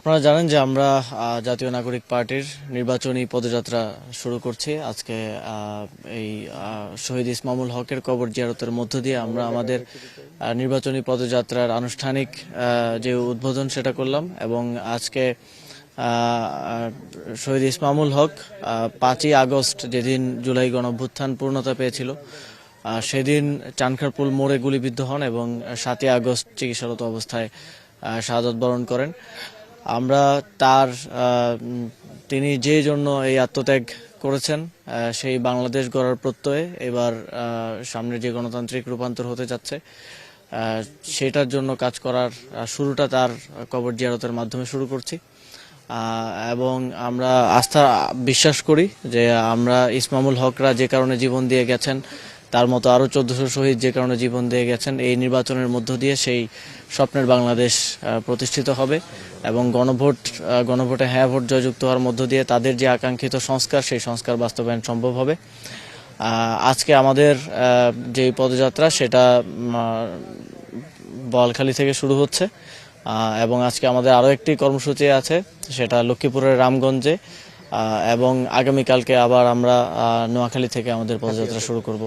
আপনারা জানেন যে আমরা জাতীয় নাগরিক পার্টির নির্বাচনী পদযাত্রা শুরু করছি আজকে। এই শহীদ ইসমামুল হকের কবর জিয়ারতের মধ্য দিয়ে আমরা আমাদের নির্বাচনী পদযাত্রার আনুষ্ঠানিক যে উদ্বোধন সেটা করলাম। এবং আজকে শহীদ ইসমামুল হক 5ই আগস্ট যেদিন জুলাই গণঅভ্যুত্থান পূর্ণতা পেয়েছিল, সেদিন চানখারপুল মোড়ে গুলিবিদ্ধ হন এবং 7ই আগস্ট চিকিৎসারত অবস্থায় শাহাদাত বরণ করেন। আমরা তার তিনি যে জন্য এই আত্মত্যাগ করেছেন সেই বাংলাদেশ গড়ার প্রত্যয়ে এবার সামনে যে গণতান্ত্রিক রূপান্তর হতে যাচ্ছে সেটার জন্য কাজ করার শুরুটা তার কবর জিয়ারতের মাধ্যমে শুরু করছি। এবং আমরা বিশ্বাস করি যে আমরা ইসমামুল হকরা যে কারণে জীবন দিয়ে গেছেন, তার মতো আরও 1400 শহীদ যে কারণে জীবন দিয়ে গেছেন, এই নির্বাচনের মধ্য দিয়ে সেই স্বপ্নের বাংলাদেশ প্রতিষ্ঠিত হবে এবং গণভোটে হ্যাঁ ভোট জয়যুক্ত হওয়ার মধ্য দিয়ে তাদের যে আকাঙ্ক্ষিত সংস্কার, সেই সংস্কার বাস্তবায়ন সম্ভব হবে। আজকে আমাদের যে পদযাত্রা সেটা বোয়ালখালী থেকে শুরু হচ্ছে এবং আজকে আমাদের আরও একটি কর্মসূচি আছে, সেটা লক্ষ্মীপুরের রামগঞ্জে, এবং আগামীকালকে আবার আমরা নোয়াখালী থেকে আমাদের পদযাত্রা শুরু করব।